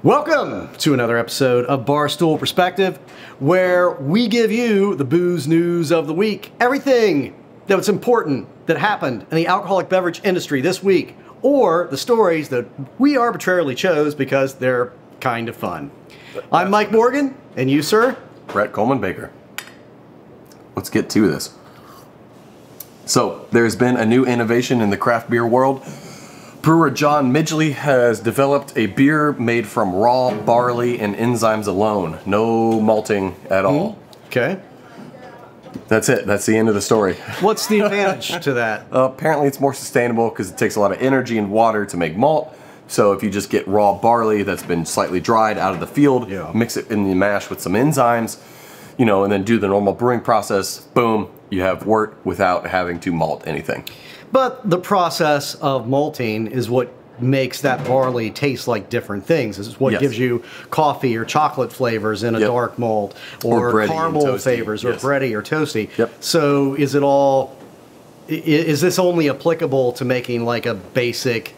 Welcome to another episode of Stool Perspective, where we give you the booze news of the week. Everything that was important that happened in the alcoholic beverage industry this week, or the stories that we arbitrarily chose because they're kind of fun. I'm Mike Morgan, and you, sir? Bret Coleman Baker. Let's get to this. So, there's been a new innovation in the craft beer world. Brewer John Midgley has developed a beer made from raw barley and enzymes alone. No malting at all. Okay. That's it. That's the end of the story. What's the advantage to that? Apparently it's more sustainable because it takes a lot of energy and water to make malt. So if you just get raw barley that's been slightly dried out of the field, mix it in the mash with some enzymes, you know, and then do the normal brewing process, boom, you have wort without having to malt anything. But the process of malting is what makes that barley taste like different things. This is what gives you coffee or chocolate flavors in a dark malt, or caramel flavors, or bready or toasty. So is it all, is this only applicable to making like a basic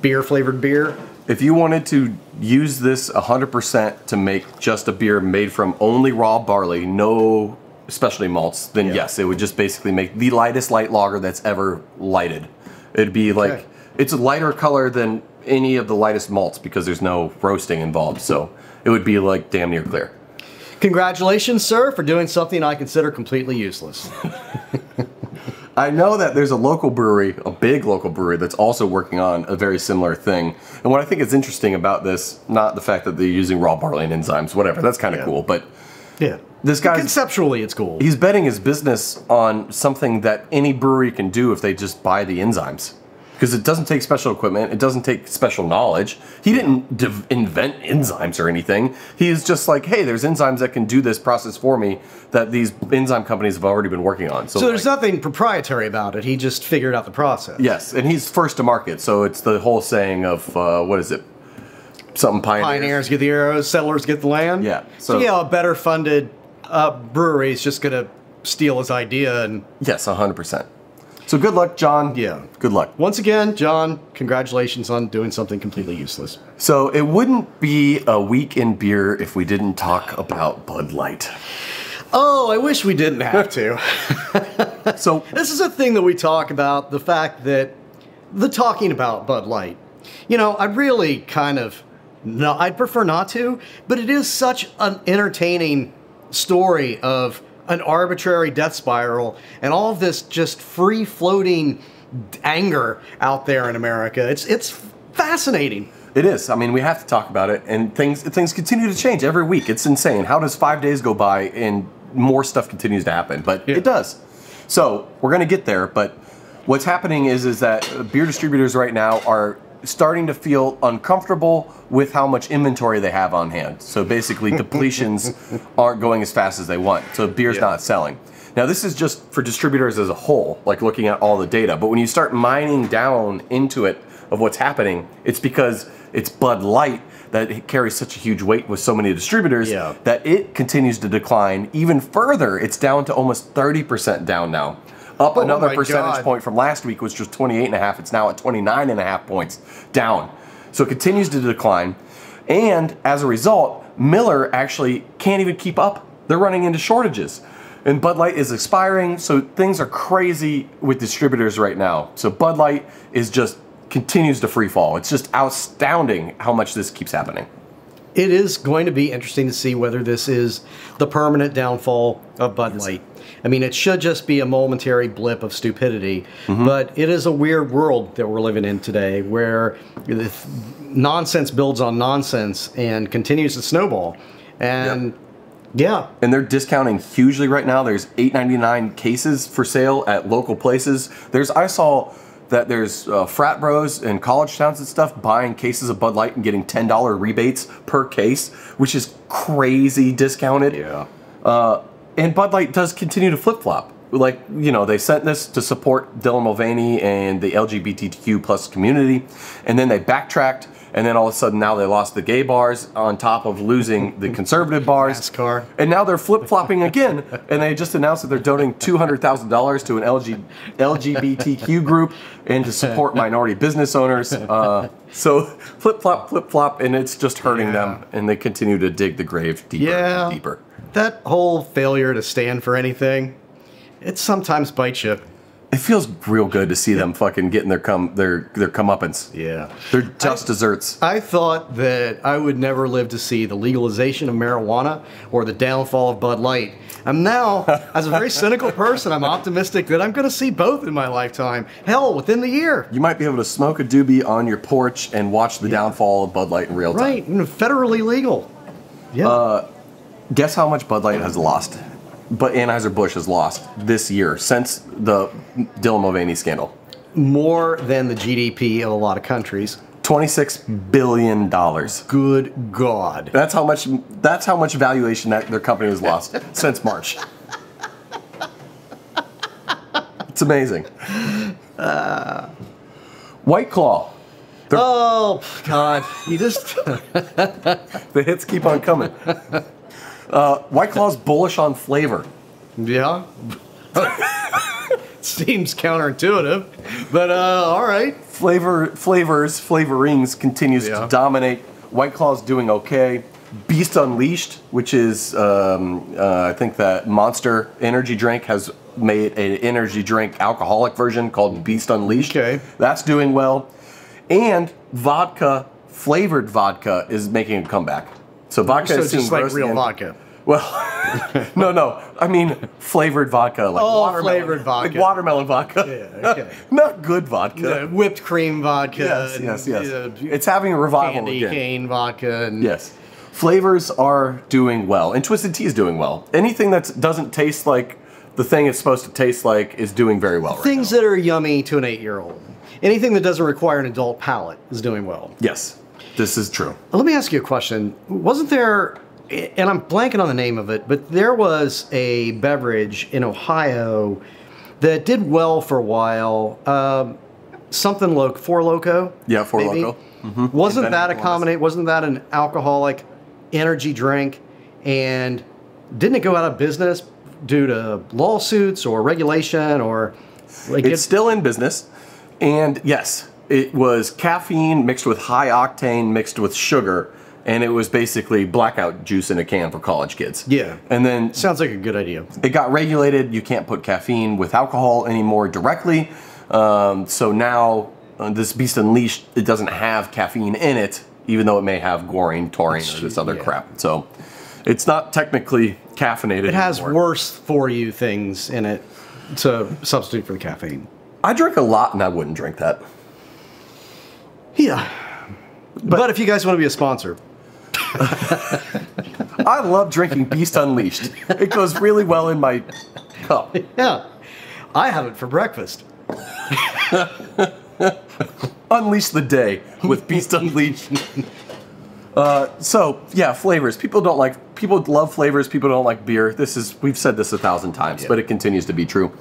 beer flavored beer? If you wanted to use this 100% to make just a beer made from only raw barley, no specialty malts, then yes, it would just basically make the lightest light lager that's ever lighted. It'd be like, it's a lighter color than any of the lightest malts because there's no roasting involved, so it would be like damn near clear. Congratulations, sir, for doing something I consider completely useless. I know that there's a local brewery, a big local brewery, that's also working on a very similar thing. And what I think is interesting about this, not the fact that they're using raw barley and enzymes, whatever, that's kind of cool, but this guy, conceptually, it's cool. He's betting his business on something that any brewery can do if they just buy the enzymes. Because it doesn't take special equipment, it doesn't take special knowledge. He didn't invent enzymes or anything. He is just like, hey, there's enzymes that can do this process for me that these enzyme companies have already been working on. So there's nothing proprietary about it. He just figured out the process. Yes, and he's first to market. So it's the whole saying of, what is it? Something pioneers get the arrows, settlers get the land. Yeah. So yeah, a better funded brewery is just going to steal his idea. And yes, 100%. So good luck, John. Yeah. Good luck. Once again, John, congratulations on doing something completely useless. So it wouldn't be a week in beer if we didn't talk about Bud Light. Oh, I wish we didn't have to. So this is a thing that we talk about, the fact that talking about Bud Light. You know, I really kind of, no, I'd prefer not to, but it is such an entertaining story of an arbitrary death spiral and all of this just free-floating anger out there in America. It's fascinating. It is. I mean, we have to talk about it, and things continue to change every week. It's insane. How does 5 days go by and more stuff continues to happen? But it does. So we're going to get there, but what's happening is that beer distributors right now are starting to feel uncomfortable with how much inventory they have on hand. So basically depletions aren't going as fast as they want. So beer's not selling. Now this is just for distributors as a whole, like looking at all the data. But when you start mining down into it of what's happening, it's because it's Bud Light that it carries such a huge weight with so many distributors that it continues to decline even further. It's down to almost 30% down now. Up another percentage point from last week, which was 28.5. It's now at 29.5 points down. So it continues to decline. And as a result, Miller actually can't even keep up. They're running into shortages. And Bud Light is expiring, so things are crazy with distributors right now. So Bud Light is just continues to free fall. It's just astounding how much this keeps happening. It is going to be interesting to see whether this is the permanent downfall of Bud Light. I mean, it should just be a momentary blip of stupidity, but it is a weird world that we're living in today where nonsense builds on nonsense and continues to snowball. And and they're discounting hugely right now. There's $8.99 cases for sale at local places. I saw that there's frat bros in college towns and stuff buying cases of Bud Light and getting $10 rebates per case, which is crazy discounted. And Bud Light does continue to flip-flop. Like, you know, they sent this to support Dylan Mulvaney and the LGBTQ plus community, and then they backtracked and then all of a sudden now they lost the gay bars on top of losing the conservative bars. NASCAR. And now they're flip-flopping again, and they just announced that they're donating $200,000 to an LGBTQ group and to support minority business owners. So flip-flop, and it's just hurting them, and they continue to dig the grave deeper and deeper. That whole failure to stand for anything, it sometimes bites you. It feels real good to see them fucking getting their comeuppance. Yeah. They're just desserts. I thought that I would never live to see the legalization of marijuana or the downfall of Bud Light. And now, as a very cynical person, I'm optimistic that I'm going to see both in my lifetime. Hell, within the year. You might be able to smoke a doobie on your porch and watch the downfall of Bud Light in real time. Right, federally legal. Yeah. Guess how much Bud Light has lost? But Anheuser-Busch has lost this year since the Dylan Mulvaney scandal. More than the GDP of a lot of countries. $26 billion. Good God. That's how much valuation that their company has lost since March. It's amazing. White Claw. Oh, God. You just... The hits keep on coming. White Claw's bullish on flavor. Yeah. Seems counterintuitive, but all right. Flavorings continues to dominate. White Claw's doing okay. Beast Unleashed, which is, I think that Monster energy drink has made an energy drink alcoholic version called Beast Unleashed. Okay. That's doing well. And flavored vodka is making a comeback. So vodka is just like real vodka. Well, no. I mean flavored vodka, like watermelon, flavored vodka, like watermelon vodka. Yeah, okay. Not good vodka. Whipped cream vodka. Yes. It's having a revival candy again. Cane vodka. And yes, flavors are doing well, and Twisted Tea is doing well. Anything that doesn't taste like the thing it's supposed to taste like is doing very well. Things that are yummy to an 8-year-old. Anything that doesn't require an adult palate is doing well. Yes, this is true. Let me ask you a question. Wasn't there, and I'm blanking on the name of it, but there was a beverage in Ohio that did well for a while. Something Four Loko? Yeah, Four Loko. Mm-hmm. Wasn't that an alcoholic energy drink? And didn't it go out of business due to lawsuits or regulation or... It's still in business. And yes, it was caffeine mixed with high octane mixed with sugar, and it was basically blackout juice in a can for college kids. Yeah. And then... Sounds like a good idea. It got regulated. You can't put caffeine with alcohol anymore directly. So now this Beast Unleashed, it doesn't have caffeine in it, even though it may have guarine, taurine, or this other crap. So it's not technically caffeinated It has anymore. worse for you things in it to substitute for the caffeine. I drink a lot, and I wouldn't drink that. Yeah. But if you guys want to be a sponsor. I love drinking Beast Unleashed. It goes really well in my cup. Yeah. I have it for breakfast. Unleash the day with Beast Unleashed. So, yeah, flavors. People love flavors. People don't like beer. We've said this 1,000 times, but it continues to be true.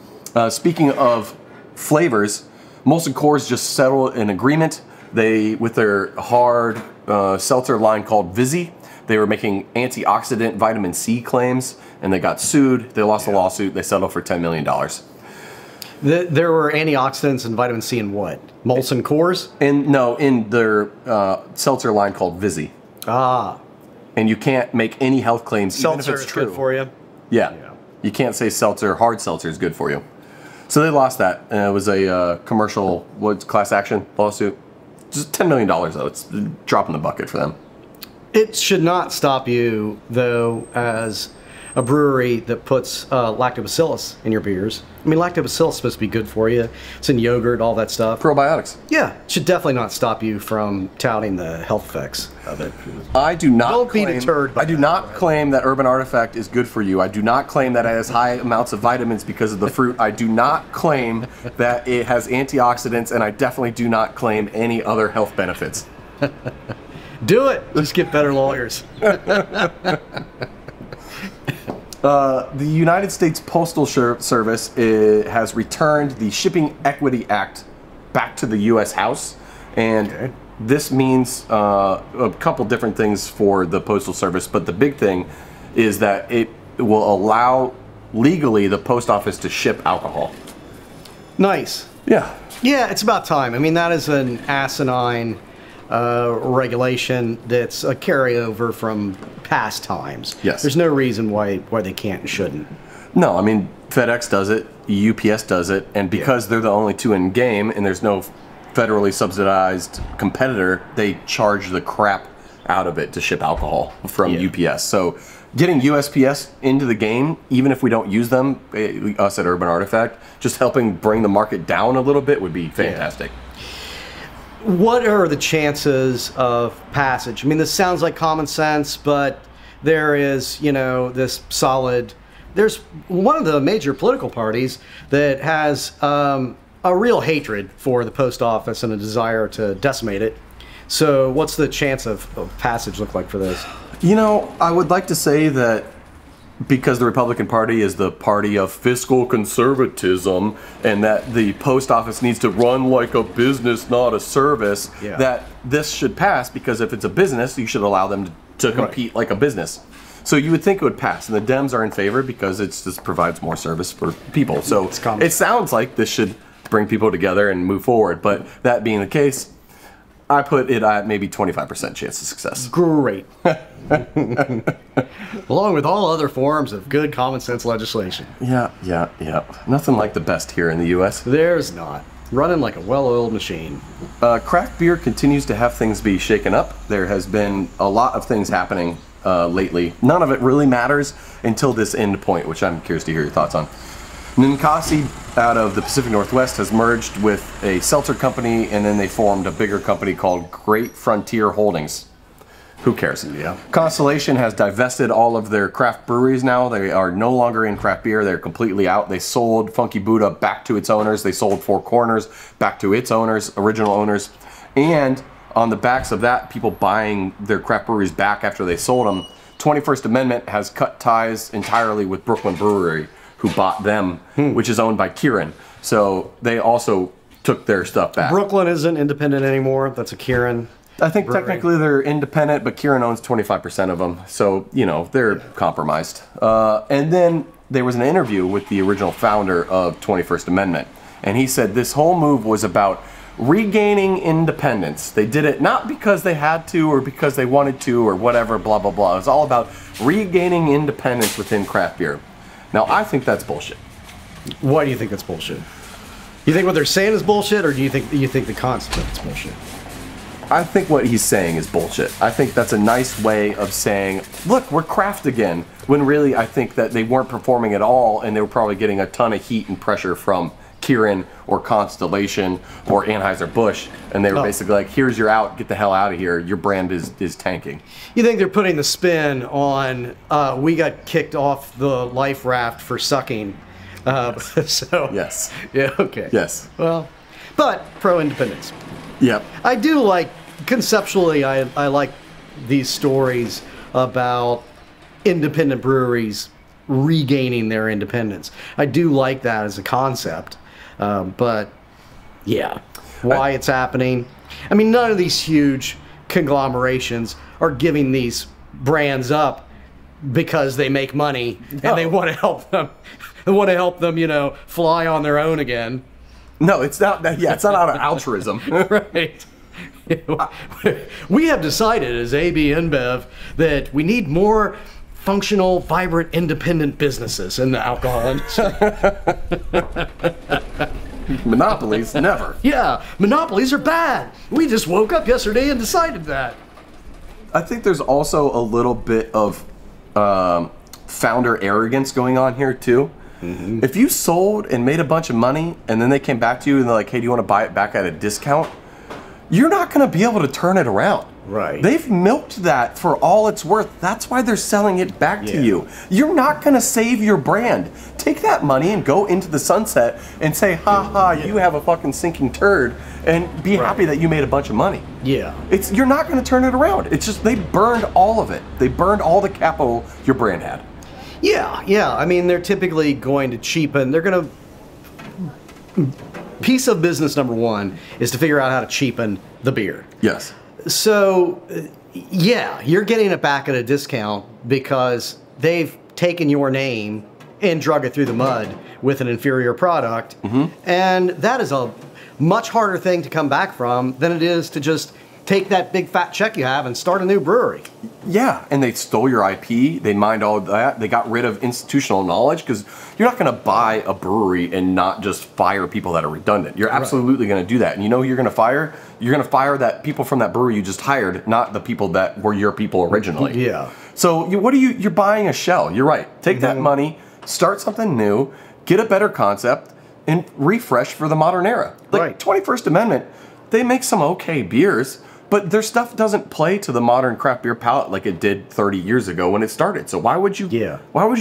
Speaking of flavors, Molson Coors just settled an agreement. With their hard seltzer line called Vizzy, they were making antioxidant vitamin C claims, and they got sued. They lost a lawsuit. They settled for $10 million. There were antioxidants and vitamin C in what? Molson Coors? In their seltzer line called Vizzy. Ah. And you can't make any health claims, Seltzer even if it's true. Good for you? Yeah. You can't say hard seltzer is good for you. So they lost that. It was a commercial class action lawsuit. Just $10 million, though. It's a drop in the bucket for them. It should not stop you, though, as a brewery that puts lactobacillus in your beers. I mean, lactobacillus is supposed to be good for you. It's in yogurt, all that stuff. Probiotics. Yeah. It should definitely not stop you from touting the health effects of it. I do not Don't be deterred by I do not claim that Urban Artifact is good for you. I do not claim that it has high amounts of vitamins because of the fruit. I do not claim that it has antioxidants, and I definitely do not claim any other health benefits. Do it. Just get better lawyers. The United States Postal Service has returned the Shipping Equity Act back to the U.S. House, and this means a couple different things for the Postal Service, but the big thing is that it will allow legally the post office to ship alcohol. Nice. Yeah. Yeah, it's about time. I mean, that is an asinine regulation that's a carryover from past times. Yes. There's no reason why they can't and shouldn't. No, I mean, FedEx does it, UPS does it, and because they're the only two in game and there's no federally subsidized competitor, they charge the crap out of it to ship alcohol from UPS. So getting USPS into the game, even if we don't use them, us at Urban Artifact, just helping bring the market down a little bit would be fantastic. What are the chances of passage? I mean, this sounds like common sense, but there is, you know, this solid... There's one of the major political parties that has a real hatred for the post office and a desire to decimate it. So what's the chance of passage look like for this? You know, I would like to say that because the Republican Party is the party of fiscal conservatism and that the post office needs to run like a business, not a service, that this should pass, because if it's a business, you should allow them to compete like a business. So you would think it would pass, and the Dems are in favor because it just provides more service for people. So it sounds like this should bring people together and move forward, but that being the case, I put it at maybe 25% chance of success. Great. Along with all other forms of good common sense legislation. Yeah. Nothing like the best here in the U.S. There's not. Running like a well-oiled machine. Craft beer continues to have things be shaken up. There has been a lot of things happening lately. None of it really matters until this end point, which I'm curious to hear your thoughts on. Ninkasi out of the Pacific Northwest has merged with a seltzer company, and then they formed a bigger company called Great Frontier Holdings. Who cares? Yeah. Constellation has divested all of their craft breweries now. They are no longer in craft beer. They're completely out. They sold Funky Buddha back to its owners. They sold Four Corners back to its owners, original owners. And on the backs of that, people buying their craft breweries back after they sold them, 21st Amendment has cut ties entirely with Brooklyn Brewery, who bought them, which is owned by Kirin. So they also took their stuff back. Brooklyn isn't independent anymore. That's a Kirin. I think technically they're independent, but Kirin owns 25% of them. So, you know, they're compromised. And then there was an interview with the original founder of 21st Amendment. And he said this whole move was about regaining independence. They did it not because they had to or because they wanted to or whatever, blah, blah, blah. It was all about regaining independence within craft beer. Now, I think that's bullshit. Why do you think that's bullshit? You think what they're saying is bullshit, or do you think the concept is bullshit? I think what he's saying is bullshit. I think that's a nice way of saying, look, we're craft again, when really I think that they weren't performing at all, and they were probably getting a ton of heat and pressure from Kirin or Constellation or Anheuser-Busch, and they were basically like, here's your out, get the hell out of here, your brand is tanking. You think they're putting the spin on, we got kicked off the life raft for sucking, so... Yes. Yeah, okay. Yes. Well, but pro-independence. Yep. I do like, conceptually, I like these stories about independent breweries regaining their independence. I do like that as a concept. But yeah, why it's happening. I mean, none of these huge conglomerations are giving these brands up because they make money and they want to help them. They want to help them, you know, fly on their own again. No, it's not that. Yeah, it's not out of altruism. Right. We have decided as AB InBev that we need more functional, vibrant, independent businesses in the alcohol industry. Monopolies, never. Yeah, monopolies are bad. We just woke up yesterday and decided that. I think there's also a little bit of founder arrogance going on here, too. Mm-hmm. If you sold and made a bunch of money, and then they came back to you and they're like, hey, do you want to buy it back at a discount? You're not going to be able to turn it around. Right. They've milked that for all it's worth. That's why they're selling it back to you. You're not going to save your brand. Take that money and go into the sunset and say, ha ha, you have a fucking sinking turd, and be happy that you made a bunch of money. Yeah. You're not going to turn it around. It's just they burned all of it. They burned all the capital your brand had. Yeah. I mean, they're typically going to cheapen. They're going to piece of business number one is to figure out how to cheapen the beer. Yes. So, yeah, you're getting it back at a discount because they've taken your name and drug it through the mud with an inferior product. And that is a much harder thing to come back from than it is to just take that big fat check you have and start a new brewery. Yeah, and they stole your IP. They mined all of that. They got rid of institutional knowledge because you're not going to buy a brewery and not just fire people that are redundant. You're absolutely going to do that. And you know who you're going to fire? You're going to fire that people from that brewery you just hired, not the people that were your people originally. Yeah. So you're buying a shell. You're right. Take that money, start something new, get a better concept, and refresh for the modern era. Like 21st Amendment, they make some okay beers, but their stuff doesn't play to the modern craft beer palate like it did 30 years ago when it started. So why would you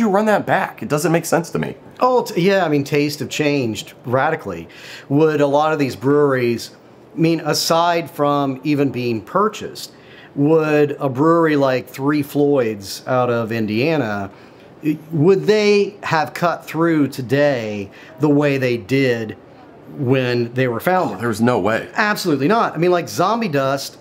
run that back? It doesn't make sense to me. Oh, yeah, I mean, tastes have changed radically. Would a lot of these breweries, I mean, aside from even being purchased, would a brewery like Three Floyds out of Indiana, would they have cut through today the way they did when they were founded? Oh, there's no way. Absolutely not. I mean, like Zombie Dust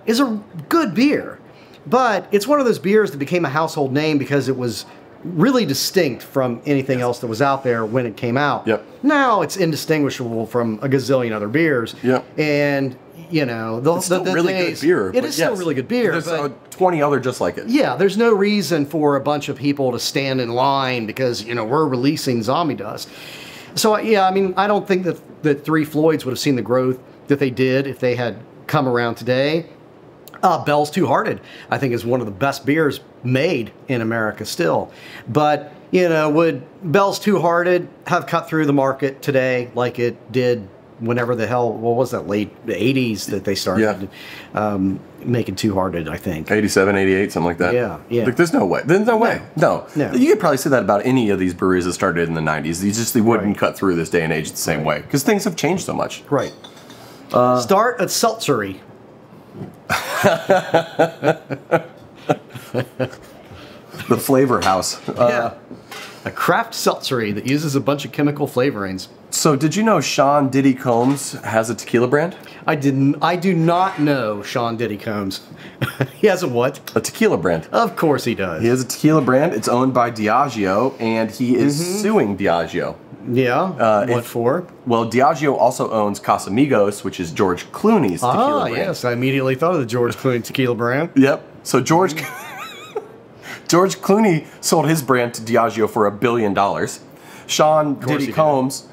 is a good beer, but it's one of those beers that became a household name because it was really distinct from anything else that was out there when it came out. Yep. Now it's indistinguishable from a gazillion other beers. Yep. And, you know, it's still really good beer. It is still really good beer. There's 20 other just like it. Yeah, there's no reason for a bunch of people to stand in line because, you know, we're releasing Zombie Dust. So, yeah, I mean, I don't think that Three Floyds would have seen the growth that they did if they had come around today. Bell's Two Hearted, I think, is one of the best beers made in America still. But, you know, would Bell's Two Hearted have cut through the market today like it did whenever the hell, what was that, late 80s that they started making Two Hearted, I think. 87, 88, something like that. Yeah, yeah. Like, there's no way. There's no way. No. You could probably say that about any of these breweries that started in the 90s. They wouldn't cut through this day and age the same way because things have changed so much. Right. Start at Seltzery. The flavor house. Yeah. A craft seltzery that uses a bunch of chemical flavorings. So did you know Sean Diddy Combs has a tequila brand? I do not know Sean Diddy Combs. He has a what? A tequila brand. Of course he does. He has a tequila brand. It's owned by Diageo, and he is suing Diageo. Yeah. What for? Well, Diageo also owns Casamigos, which is George Clooney's tequila brand. Yes. I immediately thought of the George Clooney tequila brand. Yep. So George Clooney sold his brand to Diageo for $1 billion. Sean Diddy Combs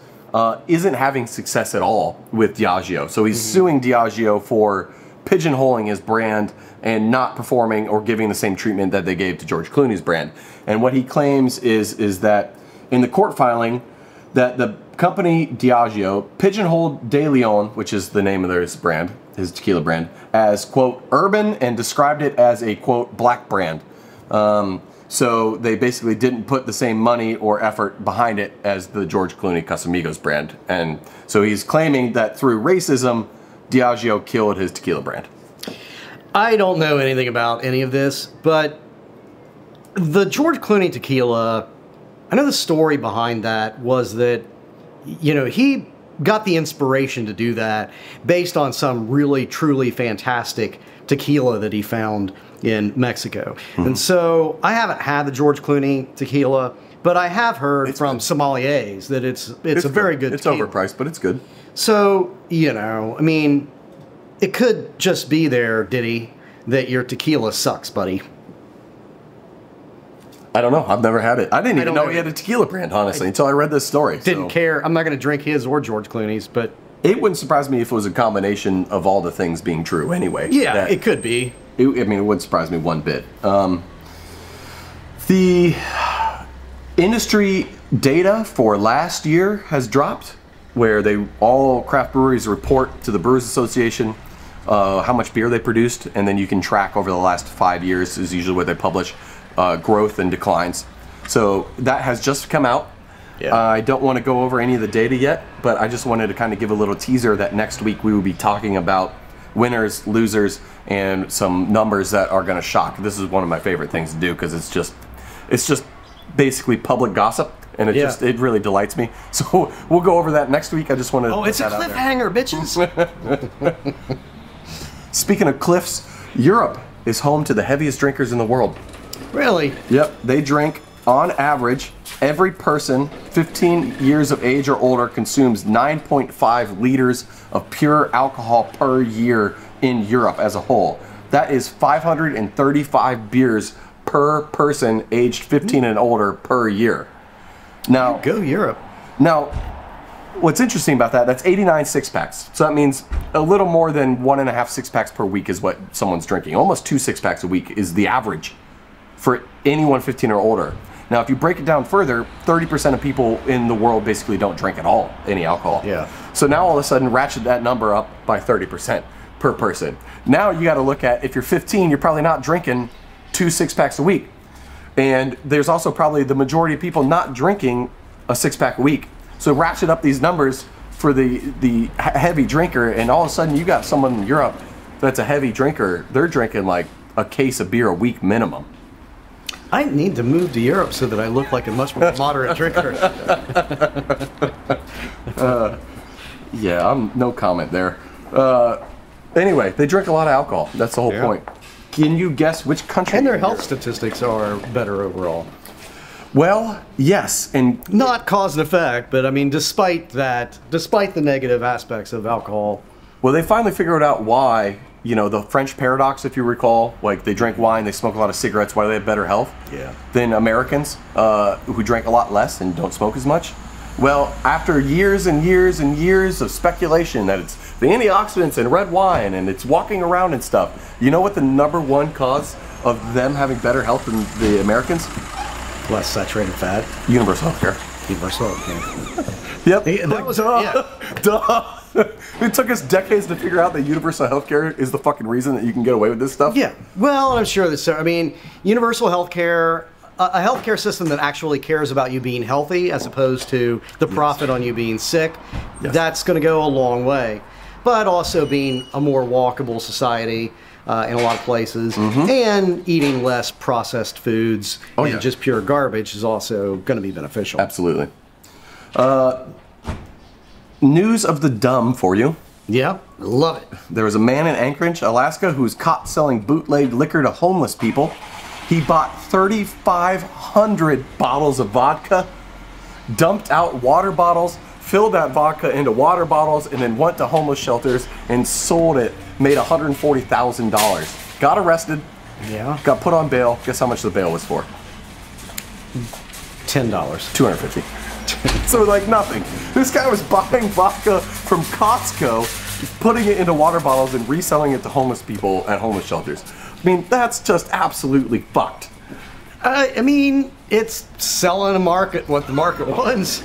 isn't having success at all with Diageo. So he's suing Diageo for pigeonholing his brand and not performing or giving the same treatment that they gave to George Clooney's brand. And what he claims is that in the court filing, that the company Diageo pigeonholed De Leon, which is the name of his brand, his tequila brand, as, quote, urban, and described it as a, quote, black brand. So they basically didn't put the same money or effort behind it as the George Clooney Casamigos brand. And so he's claiming that through racism, Diageo killed his tequila brand. I don't know anything about any of this, but the George Clooney tequila, I know the story behind that was that, you know, he got the inspiration to do that based on some really, truly fantastic tequila that he found in Mexico. And so I haven't had the George Clooney tequila, but I have heard from sommeliers that it's a very good tequila. It's overpriced, but it's good. So, you know, I mean, it could just be there, Diddy, that your tequila sucks, buddy. I don't know. I've never had it. I didn't even know he had a tequila brand, honestly, until I read this story. Didn't care. I'm not going to drink his or George Clooney's, but... It wouldn't surprise me if it was a combination of all the things being true anyway. Yeah, it could be. I mean, it wouldn't surprise me one bit. The industry data for last year has dropped, where all craft breweries report to the Brewers Association how much beer they produced, and then you can track over the last 5 years is usually what they publish, growth and declines. So that has just come out. Yeah. I don't want to go over any of the data yet, but I just wanted to kind of give a little teaser that next week we will be talking about winners, losers, and some numbers that are going to shock. This is one of my favorite things to do because it's just basically public gossip, and it really delights me. So we'll go over that next week. I just want to. Oh, it's a cliffhanger, bitches. Speaking of cliffs, Europe is home to the heaviest drinkers in the world. Really? Yep, they drink on average. Every person 15 years of age or older consumes 9.5 liters of pure alcohol per year in Europe as a whole. That is 535 beers per person aged 15 and older per year. Now, go Europe. Now, what's interesting about that, that's 89 six-packs. So that means a little more than 1.5 six-packs per week is what someone's drinking. Almost 2 six-packs a week is the average for anyone 15 or older. Now, if you break it down further, 30% of people in the world basically don't drink at all, any alcohol. Yeah. So now all of a sudden, ratchet that number up by 30% per person. Now you got to look at, if you're 15, you're probably not drinking 2 six-packs a week. And there's also probably the majority of people not drinking a 6-pack a week. So ratchet up these numbers for the heavy drinker, and all of a sudden you got someone in Europe that's a heavy drinker. They're drinking like a case of beer a week minimum. I need to move to Europe so that I look like a much more moderate drinker. Yeah, I'm no comment there. Anyway, they drink a lot of alcohol. That's the whole point. Can you guess which country? And their health statistics are better overall. Well, yes, and not cause and effect, but I mean, despite the negative aspects of alcohol. Well, they finally figured out why. You know, the French paradox, if you recall, like they drink wine, they smoke a lot of cigarettes. Why do they have better health than Americans who drink a lot less and don't smoke as much? Well, after years and years and years of speculation that it's the antioxidants in red wine and it's walking around and stuff, you know what the #1 cause of them having better health than the Americans? Less saturated fat. Universal healthcare. Universal healthcare. Yep. That was duh. It took us decades to figure out that universal healthcare is the fucking reason that you can get away with this stuff. Yeah. Well, I'm sure that's. I mean, universal healthcare, a healthcare system that actually cares about you being healthy as opposed to the profit on you being sick. Yes. That's going to go a long way. But also being a more walkable society in a lot of places, and eating less processed foods and just pure garbage is also going to be beneficial. Absolutely. News of the dumb for you. Yeah, love it. There was a man in Anchorage, Alaska, who was caught selling bootleg liquor to homeless people. He bought 3,500 bottles of vodka, dumped out water bottles, filled that vodka into water bottles, and then went to homeless shelters and sold it, made $140,000. Got arrested, got put on bail. Guess how much the bail was for? $10. $250. So like nothing. This guy was buying vodka from Costco, putting it into water bottles and reselling it to homeless people at homeless shelters. I mean, that's just absolutely fucked. I mean, it's selling a market what the market wants.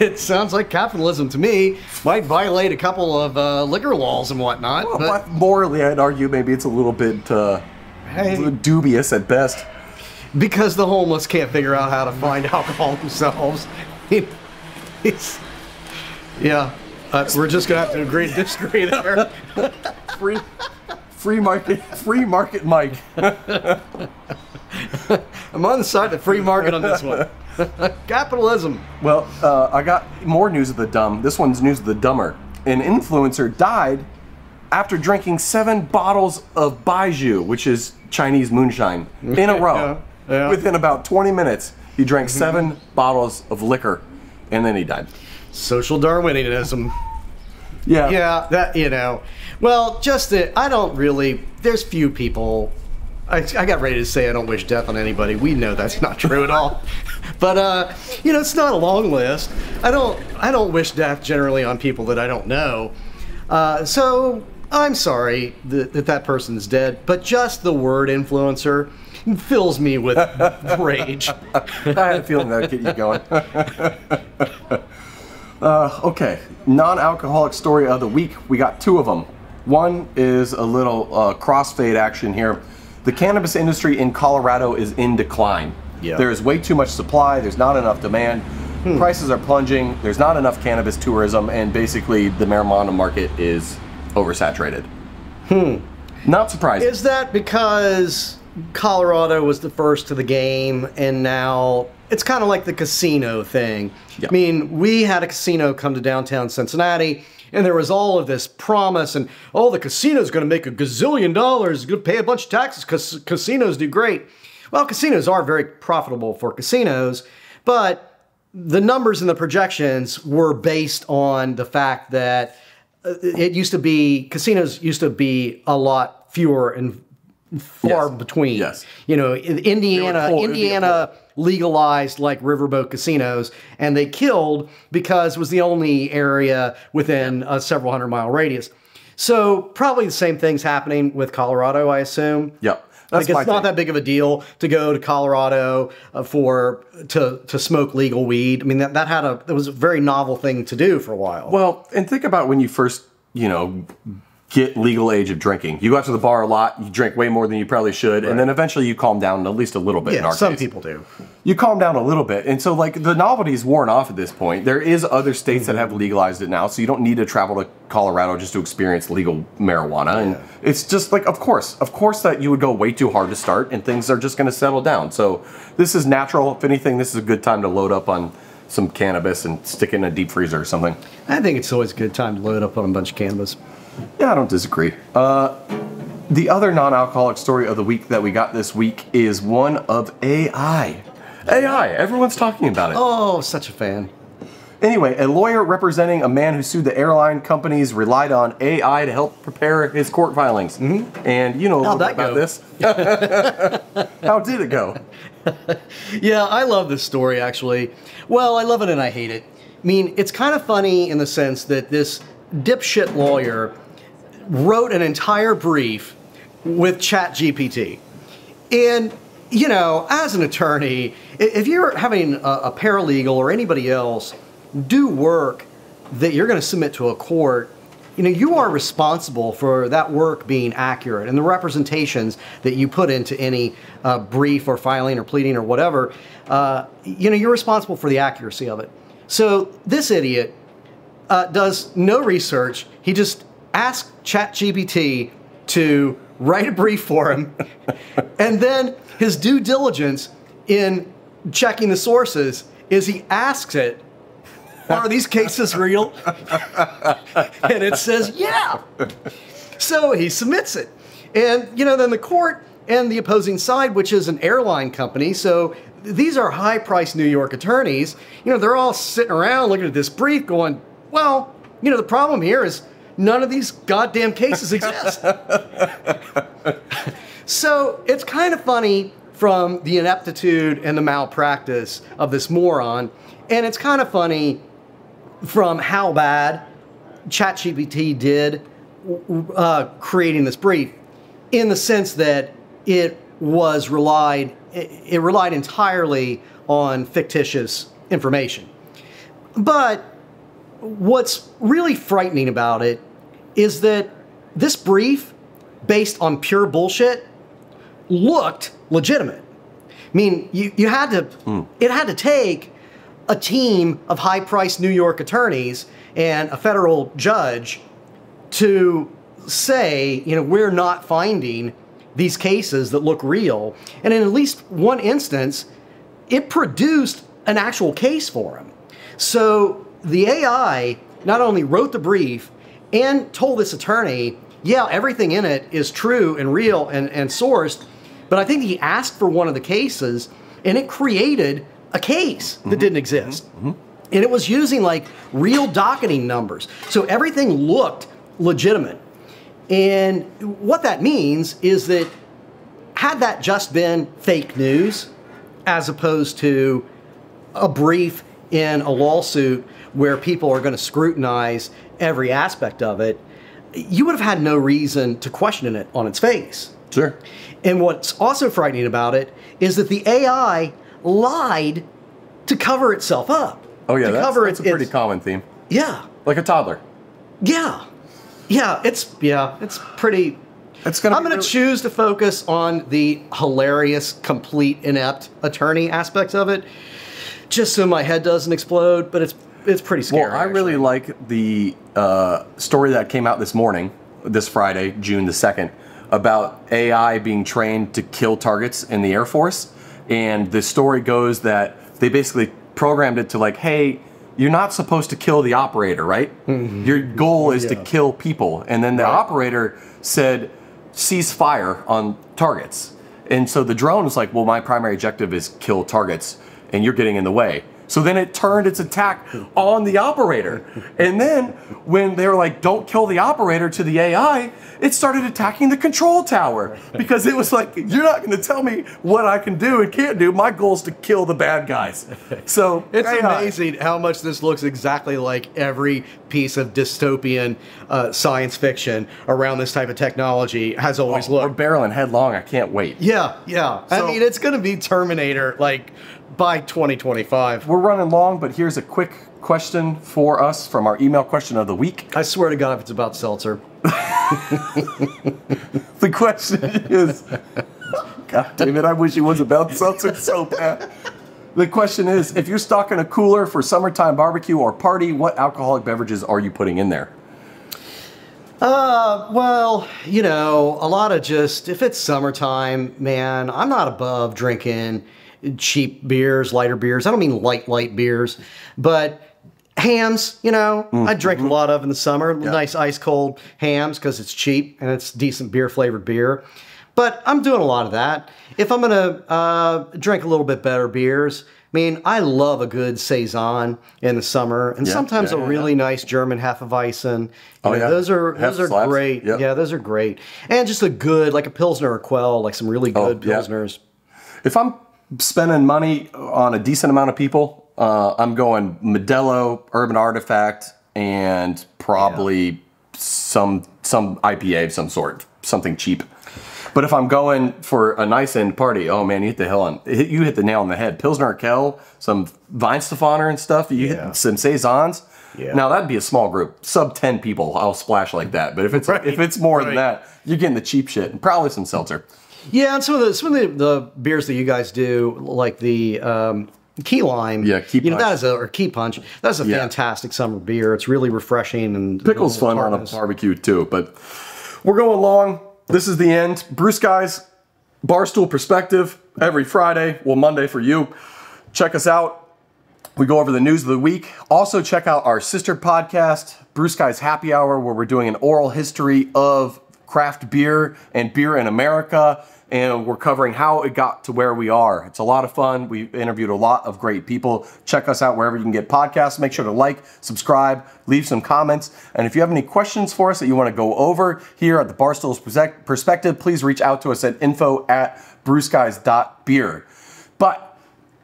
It sounds like capitalism to me. Might violate a couple of liquor laws and whatnot. Well, but morally, I'd argue maybe it's a little bit dubious at best. Because the homeless can't figure out how to find alcohol themselves. We're just gonna have to agree to disagree there. Free market Mike. I'm on the side of the free market on this one. Capitalism. Well, I got more news of the dumb. This one's news of the dumber. An influencer died after drinking 7 bottles of baijiu, which is Chinese moonshine, in a row. Within about 20 minutes, he drank 7 bottles of liquor, and then he died. Social Darwinism. Yeah. Yeah, that, you know. Well, just that I don't really, there's few people, I got ready to say I don't wish death on anybody. We know that's not true at all. But, you know, it's not a long list. I don't wish death generally on people that I don't know. So I'm sorry that person's dead, but just the word influencer fills me with rage. I had a feeling that would get you going. Okay, non-alcoholic story of the week. We got 2 of them. One is a little crossfade action here. The cannabis industry in Colorado is in decline. Yeah. There is way too much supply. There's not enough demand. Prices are plunging. There's not enough cannabis tourism, and basically the marijuana market is oversaturated. Not surprising. Is that because Colorado was the first to the game, and now it's kind of like the casino thing. Yeah. I mean, we had a casino come to downtown Cincinnati, and there was all of this promise, and the casino's going to make $1 gazillion, going to pay a bunch of taxes because casinos do great. Well, casinos are very profitable for casinos, but the numbers and the projections were based on the fact that casinos used to be a lot fewer and far between. Yes. You know, Indiana legalized like riverboat casinos, and they killed because it was the only area within a several 100-mile radius. So probably the same thing's happening with Colorado, I assume. Yep. Like it's not that big of a deal to go to Colorado to smoke legal weed. I mean, that was a very novel thing to do for a while. Well, and think about when you first, get legal age of drinking. You go out to the bar a lot, you drink way more than you probably should, and then eventually you calm down at least a little bit. Yeah, some people do. You calm down a little bit. And so, like, the novelty is worn off at this point. There is other states that have legalized it now, so you don't need to travel to Colorado just to experience legal marijuana. Yeah. And it's just like, of course that you would go way too hard to start, and things are just going to settle down. So this is natural. If anything, this is a good time to load up on some cannabis and stick it in a deep freezer or something. I think it's always a good time to load up on a bunch of cannabis. Yeah, I don't disagree. The other non-alcoholic story of the week that we got this week is one of AI. AI, everyone's talking about it. Oh, such a fan. Anyway, a lawyer representing a man who sued the airline companies relied on AI to help prepare his court filings. Mm-hmm. And you know a little bit about this. How did it go? Yeah, I love this story, actually. Well, I love it and I hate it. I mean, it's kind of funny in the sense that this dipshit lawyer wrote an entire brief with ChatGPT. And, as an attorney, if you're having a paralegal or anybody else do work that you're going to submit to a court, you are responsible for that work being accurate and the representations that you put into any brief or filing or pleading or whatever, you're responsible for the accuracy of it. So this idiot does no research. He just asked ChatGPT to write a brief for him. And then his due diligence in checking the sources is he asks it, are these cases real? And it says, yeah. So he submits it. And, then the court and the opposing side, which is an airline company, so these are high-priced New York attorneys, they're all sitting around looking at this brief going, well, the problem here is none of these goddamn cases exist. So it's kind of funny from the ineptitude and the malpractice of this moron, and it's kind of funny from how bad ChatGPT did creating this brief, in the sense that it relied entirely on fictitious information. But what's really frightening about it is that this brief, based on pure bullshit, looked legitimate. I mean, it had to take a team of high-priced New York attorneys and a federal judge to say, we're not finding these cases that look real. And in at least one instance, it produced an actual case for him. So the AI not only wrote the brief and told this attorney, yeah, everything in it is true and real and sourced, but I think he asked for one of the cases and it created a case that didn't exist. Mm-hmm. And it was using like real docketing numbers. So everything looked legitimate. And what that means is that had that just been fake news, as opposed to a brief in a lawsuit where people are going to scrutinize every aspect of it, you would have had no reason to question it on its face. Sure. And what's also frightening about it is that the AI lied to cover itself up. Oh yeah, that's a pretty common theme. Yeah. Like a toddler. Yeah. Yeah, it's pretty... I'm going to choose to focus on the hilarious, complete, inept attorney aspects of it, just so my head doesn't explode, but it's pretty scary. Well, I really like the story that came out this morning, this Friday, June the 2nd, about AI being trained to kill targets in the Air Force. And the story goes that they basically programmed it to like, hey, you're not supposed to kill the operator, right? Your goal is to kill people. And then the operator said, cease fire on targets. And so the drone was like, well, my primary objective is kill targets, and you're getting in the way. So then it turned its attack on the operator. And then when they were like, don't kill the operator to the AI, it started attacking the control tower. Because it was like, you're not going to tell me what I can do and can't do. My goal is to kill the bad guys. So it's amazing how much this looks exactly like every piece of dystopian science fiction around this type of technology has always looked. We're barreling headlong. I can't wait. Yeah. I mean, it's going to be Terminator, like, by 2025. We're running long, but here's a quick question for us from our email question of the week. I swear to God, if it's about seltzer. The question is, God damn it, I wish it was about seltzer so bad. The question is, if you're stocking a cooler for summertime barbecue or party, what alcoholic beverages are you putting in there? Well, you know, a lot of just, if it's summertime, man, I'm not above drinking cheap beers, lighter beers. I don't mean light beers, but hams, you know, I drink a lot of in the summer. Nice ice cold hams because it's cheap and it's decent beer flavored beer. But I'm doing a lot of that. If I'm going to drink a little bit better beers, I mean, I love a good Saison in the summer, and sometimes a really nice German Hefeweizen. Those are great. Yep. Yeah, those are great. And just a good, like a Pilsner or Quell, like some really good Pilsners. If I'm spending money on a decent amount of people, I'm going Modelo, Urban Artifact, and probably some IPA of some sort, something cheap. But if I'm going for a nice end party, oh man, you hit the nail on the head. Pilsner Kell, some Weihenstephaner and stuff. You hit some Saisons. Yeah. Now that'd be a small group, sub 10 people. I'll splash like that. But if it's more than that, you're getting the cheap shit and probably some seltzer. Yeah, and some of the beers that you guys do, like the Key Lime, Key Punch. Key Punch. That's a fantastic summer beer. It's really refreshing and pickle's fun on a barbecue too. But we're going long. This is the end. Bruce Guys, Barstool Perspective every Friday. Well, Monday for you. Check us out. We go over the news of the week. Also check out our sister podcast, Bruce Guys Happy Hour, where we're doing an oral history of craft beer and beer in America, and we're covering how it got to where we are. It's a lot of fun. We interviewed a lot of great people. Check us out wherever you can get podcasts. Make sure to like, subscribe, leave some comments, and if you have any questions for us that you want to go over here at the Barstool's Perspective, please reach out to us at info@bruceguys.beer. But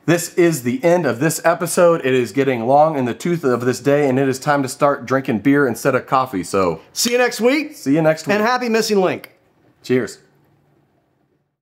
this is the end of this episode. It is getting long in the tooth of this day, and it is time to start drinking beer instead of coffee. So see you next week. See you next week. And happy missing link. Cheers.